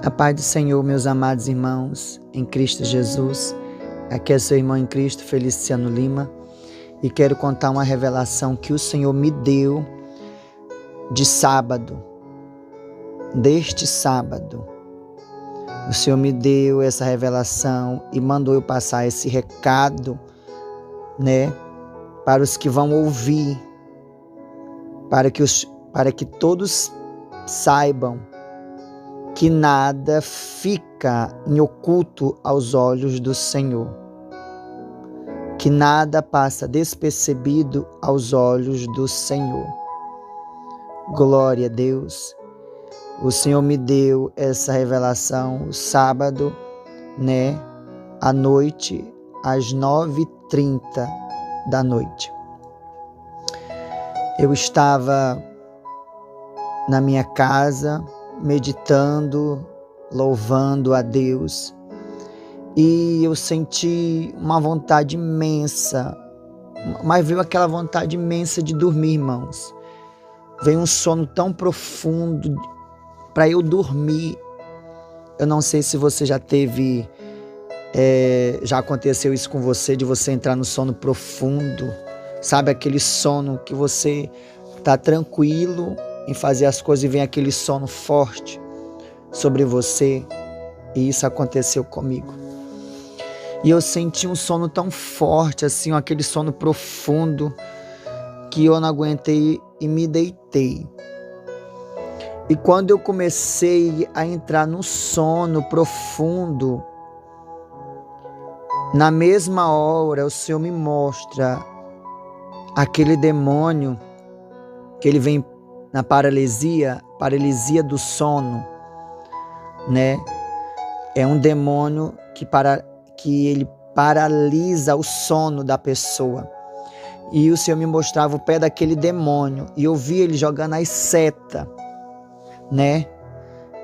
A paz do Senhor, meus amados irmãos, em Cristo Jesus. Aqui é seu irmão em Cristo, Feliciano Lima, e quero contar uma revelação que o Senhor me deu de sábado, deste sábado. O Senhor me deu essa revelação e mandou eu passar esse recado, para os que vão ouvir, para que todos saibam que nada fica em oculto aos olhos do Senhor, que nada passa despercebido aos olhos do Senhor. Glória a Deus. O Senhor me deu essa revelação sábado, à noite, às 9h30 da noite. Eu estava na minha casa, meditando, louvando a Deus, e eu senti uma vontade imensa, mas veio aquela vontade imensa de dormir, irmãos. Veio um sono tão profundo para eu dormir. Eu não sei se você já teve, já aconteceu isso com você, de você entrar no sono profundo, sabe, aquele sono que você está tranquilo em fazer as coisas e vem aquele sono forte sobre você. E isso aconteceu comigo. E eu senti um sono tão forte, assim, aquele sono profundo, que eu não aguentei e me deitei. E quando eu comecei a entrar no sono profundo, na mesma hora o Senhor me mostra aquele demônio que ele vem na paralisia do sono, É um demônio que ele paralisa o sono da pessoa. E o Senhor me mostrava o pé daquele demônio e eu vi ele jogando as setas,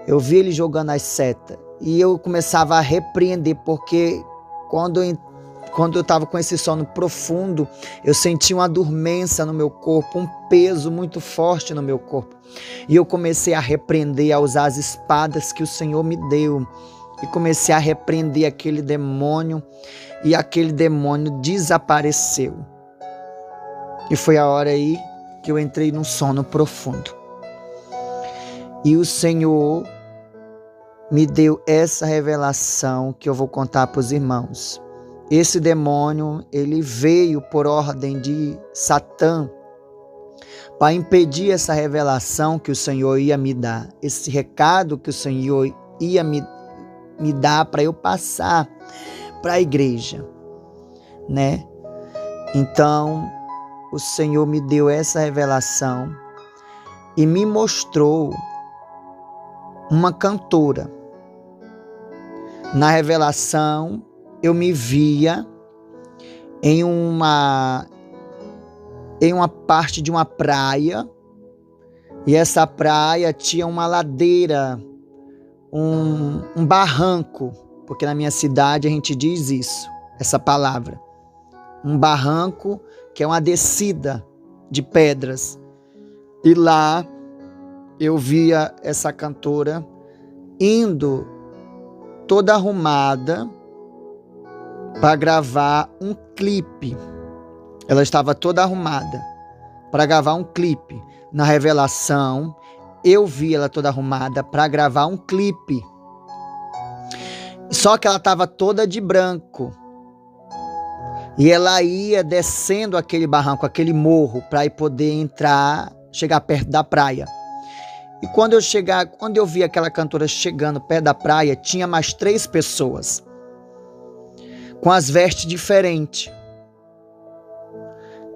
Eu vi ele jogando as setas e eu começava a repreender, porque quando eu estava com esse sono profundo, eu senti uma dormência no meu corpo, um peso muito forte no meu corpo. E eu comecei a repreender, a usar as espadas que o Senhor me deu. E comecei a repreender aquele demônio, e aquele demônio desapareceu. E foi a hora aí que eu entrei num sono profundo. E o Senhor me deu essa revelação que eu vou contar para os irmãos. Esse demônio, ele veio por ordem de Satã para impedir essa revelação que o Senhor ia me dar, esse recado que o Senhor ia me dar para eu passar para a igreja, Então, o Senhor me deu essa revelação e me mostrou uma cantora. Na revelação, eu me via em uma parte de uma praia, e essa praia tinha uma ladeira, um barranco, porque na minha cidade a gente diz isso, essa palavra. Um barranco que é uma descida de pedras. E lá eu via essa cantora indo toda arrumada para gravar um clipe. Ela estava toda arrumada para gravar um clipe. Na revelação, eu vi ela toda arrumada para gravar um clipe. Só que ela estava toda de branco. E ela ia descendo aquele barranco, aquele morro, para poder chegar perto da praia. E quando eu vi aquela cantora chegando perto da praia, tinha mais 3 pessoas com as vestes diferentes.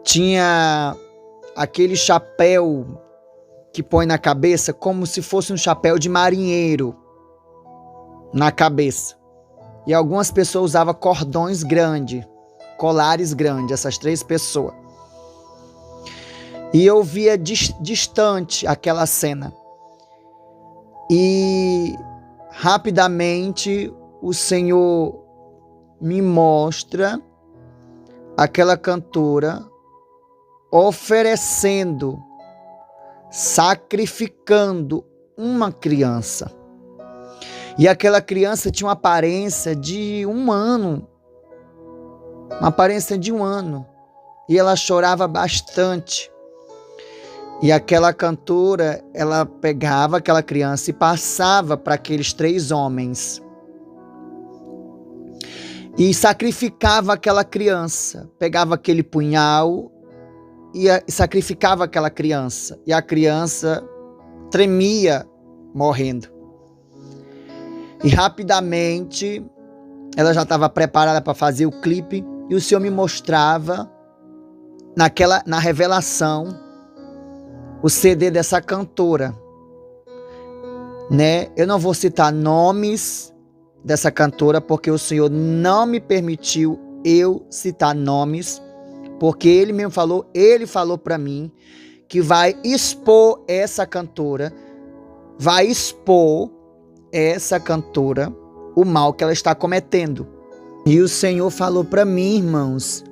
Tinha aquele chapéu que põe na cabeça como se fosse um chapéu de marinheiro na cabeça. E algumas pessoas usavam cordões grandes, colares grandes, essas 3 pessoas. E eu via distante aquela cena. E rapidamente o Senhor me mostra aquela cantora oferecendo, sacrificando uma criança. E aquela criança tinha uma aparência de 1 ano. Uma aparência de 1 ano. E ela chorava bastante. E aquela cantora, ela pegava aquela criança e passava para aqueles 3 homens. E sacrificava aquela criança. Pegava aquele punhal e sacrificava aquela criança. E a criança tremia, morrendo. E rapidamente, ela já estava preparada para fazer o clipe. E o Senhor me mostrava, na revelação, o CD dessa cantora, né? Eu não vou citar nomes dessa cantora, porque o Senhor não me permitiu eu citar nomes, porque Ele mesmo falou, Ele falou para mim que vai expor essa cantora, o mal que ela está cometendo. E o Senhor falou para mim, irmãos,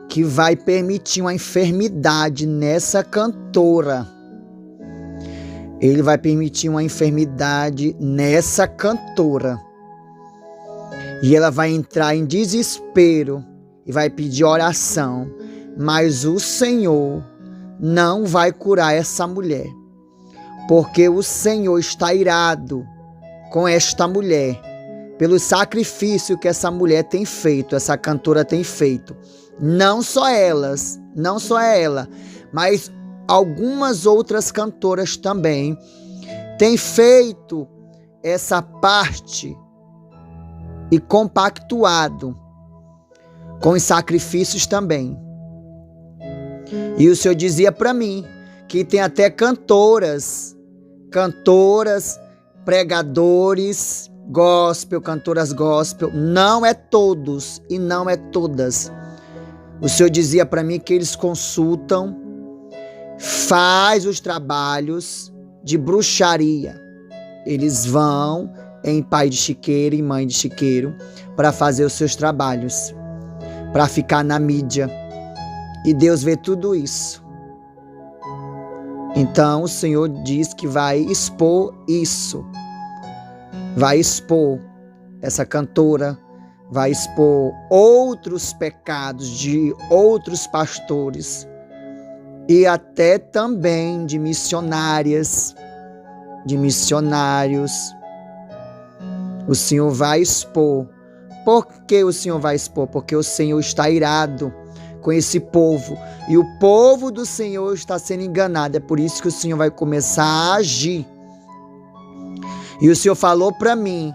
que vai permitir uma enfermidade nessa cantora. Ele vai permitir uma enfermidade nessa cantora. E ela vai entrar em desespero e vai pedir oração. Mas o Senhor não vai curar essa mulher. Porque o Senhor está irado com esta mulher. Pelo sacrifício que essa mulher tem feito, essa cantora tem feito. Não só ela, mas algumas outras cantoras também têm feito essa parte e compactuado com os sacrifícios também. E o Senhor dizia para mim que tem até cantoras, pregadores, cantoras gospel, não é todos e não é todas. O Senhor dizia para mim que eles consultam, faz os trabalhos de bruxaria. Eles vão em pai de chiqueiro e mãe de chiqueiro para fazer os seus trabalhos, para ficar na mídia. E Deus vê tudo isso. Então o Senhor diz que vai expor isso. Vai expor essa cantora, vai expor outros pecados de outros pastores e até também de missionárias, de missionários. O Senhor vai expor. Por que o Senhor vai expor? Porque o Senhor está irado com esse povo. E o povo do Senhor está sendo enganado. É por isso que o Senhor vai começar a agir. E o Senhor falou para mim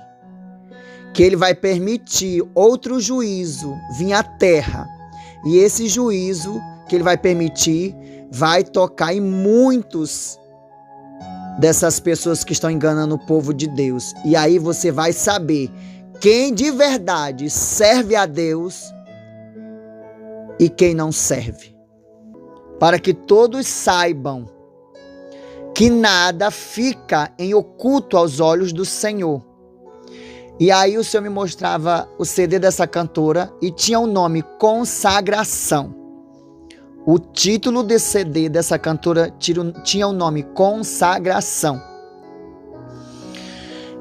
que Ele vai permitir outro juízo vir à terra. E esse juízo que Ele vai permitir vai tocar em muitos dessas pessoas que estão enganando o povo de Deus. E aí você vai saber quem de verdade serve a Deus e quem não serve. Para que todos saibam que nada fica em oculto aos olhos do Senhor. E aí o Senhor me mostrava o CD dessa cantora e tinha o nome Consagração. O título desse CD dessa cantora tinha o nome Consagração.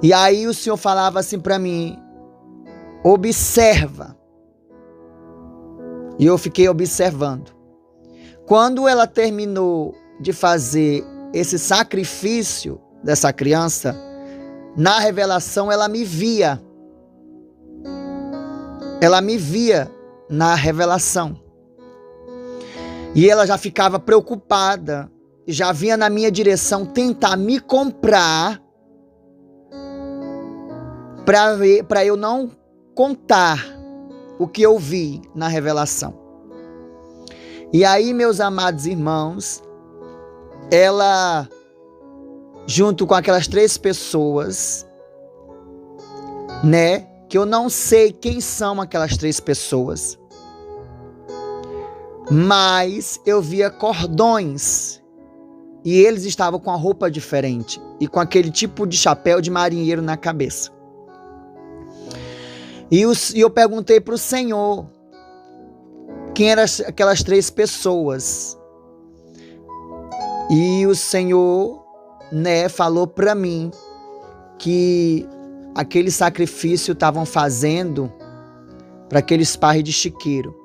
E aí o Senhor falava assim para mim, observa. E eu fiquei observando. Quando ela terminou de fazer esse sacrifício dessa criança, na revelação ela me via. Ela me via na revelação. E ela já ficava preocupada, já vinha na minha direção tentar me comprar para eu não contar o que eu vi na revelação. E aí, meus amados irmãos, ela, junto com aquelas 3 pessoas, né, que eu não sei quem são aquelas 3 pessoas, mas eu via cordões e eles estavam com a roupa diferente e com aquele tipo de chapéu de marinheiro na cabeça. E eu perguntei para o Senhor quem eram aquelas 3 pessoas. E o Senhor, né, falou para mim que aquele sacrifício estavam fazendo para aqueles pais de chiqueiro,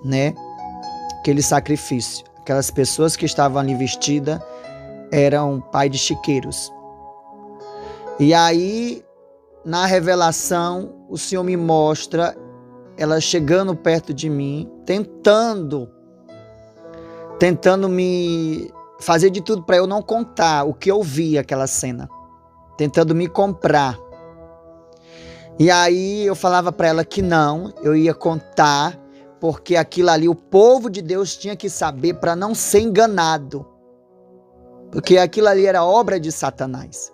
né? Aquele sacrifício. Aquelas pessoas que estavam ali vestidas eram pai de chiqueiros. E aí, na revelação, o Senhor me mostra ela chegando perto de mim, tentando me fazer de tudo para eu não contar o que eu vi aquela cena, tentando me comprar. E aí eu falava para ela que não, eu ia contar, porque aquilo ali o povo de Deus tinha que saber para não ser enganado, porque aquilo ali era obra de Satanás.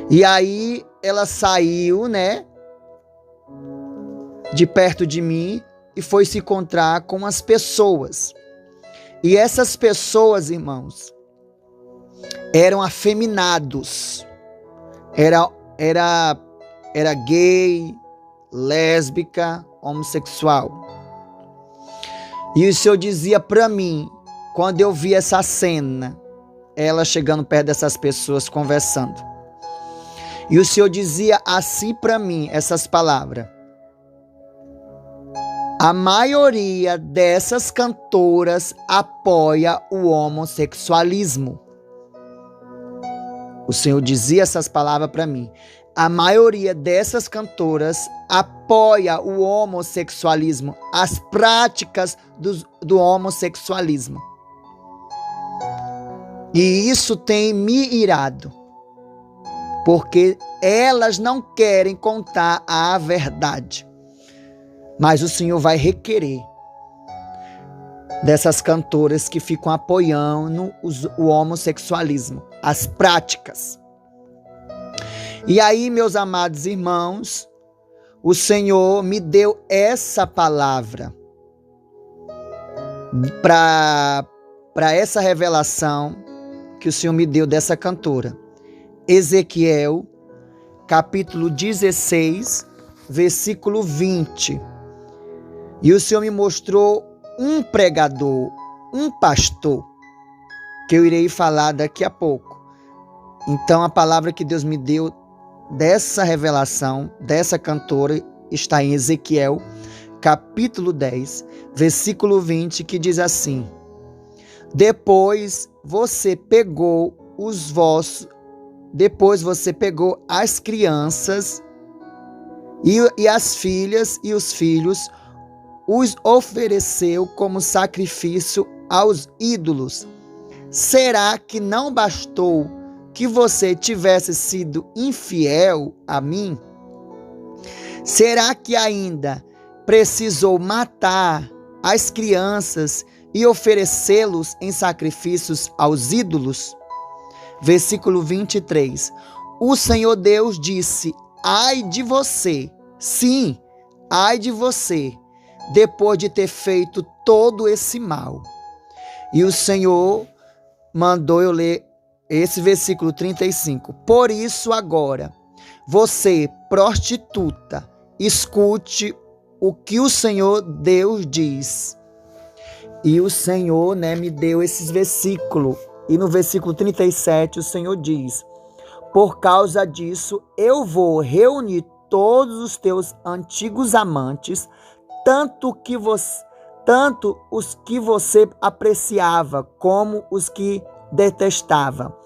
E aí ela saiu, né, de perto de mim e foi se encontrar com as pessoas. E essas pessoas, irmãos, eram afeminados. Era gay, lésbica, homossexual. E o Senhor dizia para mim, quando eu vi essa cena, ela chegando perto dessas pessoas conversando. E o Senhor dizia assim para mim, essas palavras: a maioria dessas cantoras apoia o homossexualismo. O Senhor dizia essas palavras para mim. A maioria dessas cantoras apoia o homossexualismo, as práticas do homossexualismo. E isso tem me irado, porque elas não querem contar a verdade. Mas o Senhor vai requerer dessas cantoras que ficam apoiando o homossexualismo, as práticas. E aí, meus amados irmãos, o Senhor me deu essa palavra para essa revelação que o Senhor me deu dessa cantora. Ezequiel, capítulo 16, versículo 20. E o Senhor me mostrou um pregador, um pastor, que eu irei falar daqui a pouco. Então, a palavra que Deus me deu dessa revelação, dessa cantora, está em Ezequiel, capítulo 10, versículo 20, que diz assim: Depois você pegou as crianças e as filhas e os filhos, os ofereceu como sacrifício aos ídolos. Será que não bastou que você tivesse sido infiel a mim? Será que ainda precisou matar as crianças e oferecê-los em sacrifícios aos ídolos? Versículo 23. O Senhor Deus disse: ai de você, sim, ai de você, depois de ter feito todo esse mal. E o Senhor mandou eu ler esse versículo 35. Por isso agora, você, prostituta, escute o que o Senhor Deus diz. E o Senhor, me deu esses versículos. E no versículo 37 o Senhor diz: por causa disso eu vou reunir todos os teus antigos amantes, tanto os que você apreciava como os que detestava.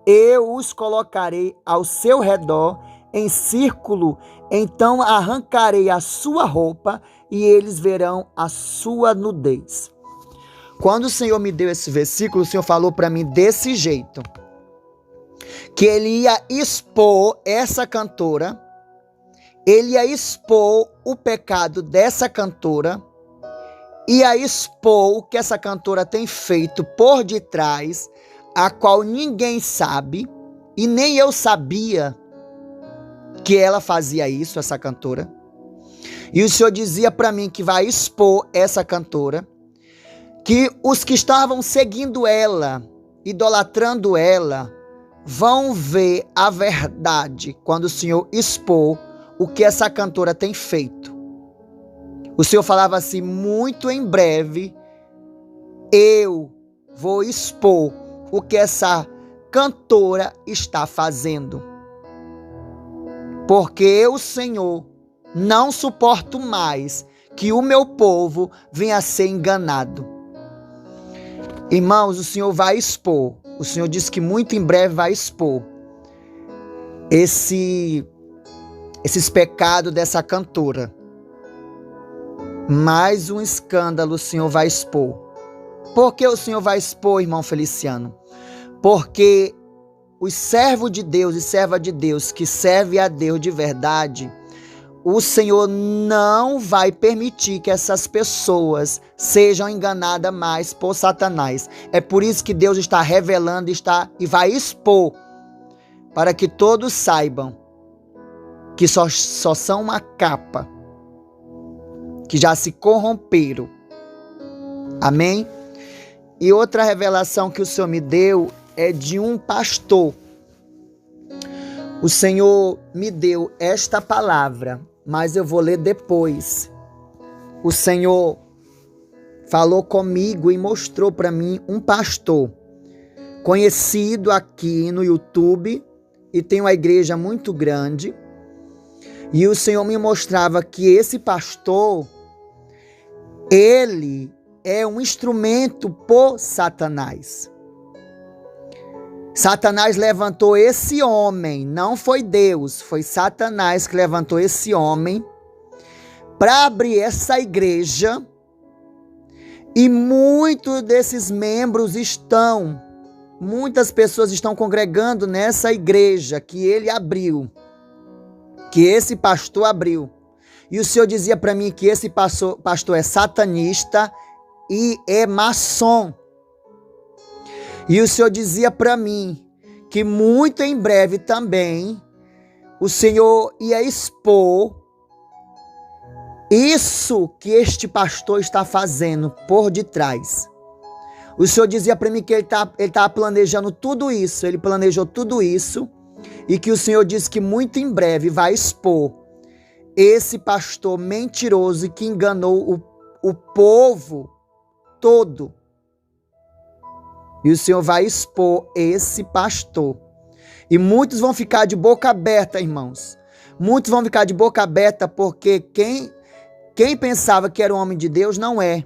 Eu os colocarei ao seu redor em círculo, então arrancarei a sua roupa e eles verão a sua nudez. Quando o Senhor me deu esse versículo, o Senhor falou para mim desse jeito, que ele ia expor essa cantora, ele ia expor o pecado dessa cantora, ia expor o que essa cantora tem feito por detrás, a qual ninguém sabe, e nem eu sabia que ela fazia isso, essa cantora. E o Senhor dizia para mim que vai expor essa cantora, que os que estavam seguindo ela, idolatrando ela, vão ver a verdade quando o Senhor expor o que essa cantora tem feito. O Senhor falava assim: muito em breve eu vou expor o que essa cantora está fazendo. porque eu, Senhor, não suporto mais que o meu povo venha a ser enganado. Irmãos, o Senhor vai expor. O Senhor disse que muito em breve vai expor esses pecados dessa cantora. Mais um escândalo o Senhor vai expor. Por que o Senhor vai expor, irmão Feliciano? Porque os servos de Deus e serva de Deus que servem a Deus de verdade, o Senhor não vai permitir que essas pessoas sejam enganadas mais por Satanás. É por isso que Deus está revelando e vai expor, para que todos saibam que só são uma capa, que já se corromperam. Amém? E outra revelação que o Senhor me deu é de um pastor. O Senhor me deu esta palavra, mas eu vou ler depois. O Senhor falou comigo e mostrou para mim um pastor conhecido aqui no YouTube e tem uma igreja muito grande. E o Senhor me mostrava que esse pastor, ele é um instrumento por Satanás. Satanás levantou esse homem, não foi Deus, foi Satanás que levantou esse homem para abrir essa igreja, e muitos desses membros muitas pessoas estão congregando nessa igreja que ele abriu, que esse pastor abriu. E o Senhor dizia para mim que esse pastor é satanista e é maçom. E o Senhor dizia para mim que muito em breve também o Senhor ia expor isso que este pastor está fazendo por detrás. O Senhor dizia para mim que ele tá planejando tudo isso, ele planejou tudo isso, e que o Senhor disse que muito em breve vai expor esse pastor mentiroso que enganou o povo todo. E o Senhor vai expor esse pastor. E muitos vão ficar de boca aberta, irmãos. Muitos vão ficar de boca aberta porque quem pensava que era um homem de Deus não é.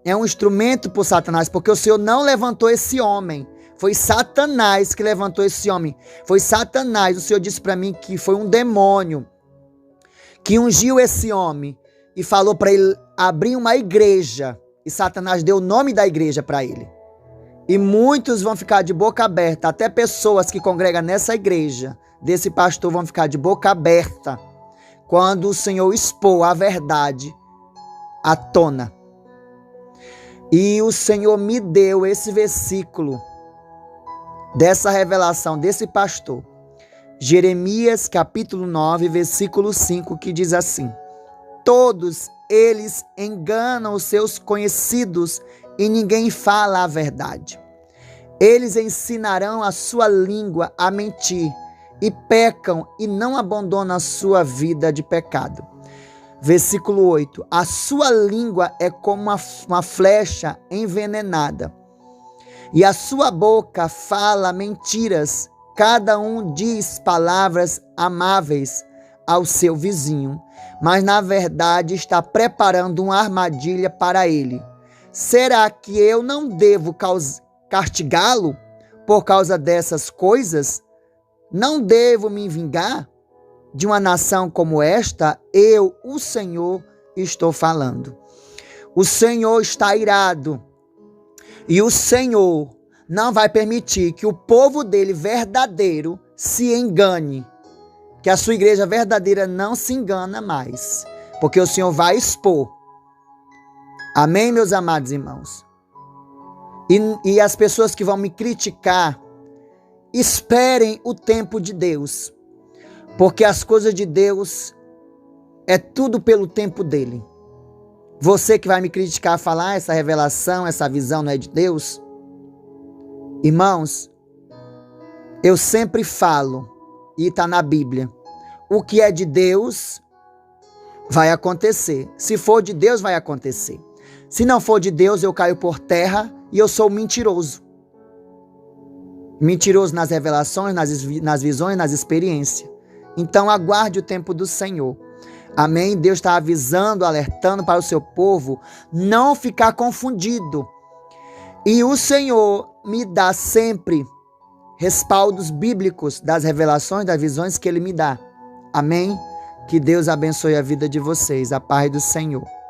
É um instrumento por Satanás, porque o Senhor não levantou esse homem. Foi Satanás que levantou esse homem. Foi Satanás. O Senhor disse para mim que foi um demônio que ungiu esse homem e falou para ele abrir uma igreja. E Satanás deu o nome da igreja para ele. E muitos vão ficar de boca aberta, até pessoas que congregam nessa igreja desse pastor vão ficar de boca aberta quando o Senhor expor a verdade à tona. E o Senhor me deu esse versículo dessa revelação desse pastor. Jeremias capítulo 9, versículo 5, que diz assim: todos eles enganam os seus conhecidos e ninguém fala a verdade. Eles ensinarão a sua língua a mentir e pecam e não abandonam a sua vida de pecado. Versículo 8. A sua língua é como uma flecha envenenada e a sua boca fala mentiras. Cada um diz palavras amáveis ao seu vizinho, mas na verdade está preparando uma armadilha para ele. Será que eu não devo castigá-lo por causa dessas coisas? Não devo me vingar de uma nação como esta? Eu, o Senhor, estou falando. O Senhor está irado e o Senhor não vai permitir que o povo dele verdadeiro se engane, que a sua igreja verdadeira não se engana mais, porque o Senhor vai expor. Amém, meus amados irmãos? E as pessoas que vão me criticar, esperem o tempo de Deus, porque as coisas de Deus é tudo pelo tempo dele. Você que vai me criticar, falar essa revelação, essa visão não é de Deus? Irmãos, eu sempre falo, e está na Bíblia, o que é de Deus vai acontecer. Se for de Deus, vai acontecer. Se não for de Deus, eu caio por terra e eu sou mentiroso. Mentiroso nas revelações, nas visões, nas experiências. Então aguarde o tempo do Senhor. Amém? Deus está avisando, alertando para o seu povo não ficar confundido. E o Senhor me dá sempre respaldos bíblicos das revelações, das visões que Ele me dá. Amém? Que Deus abençoe a vida de vocês. A paz do Senhor.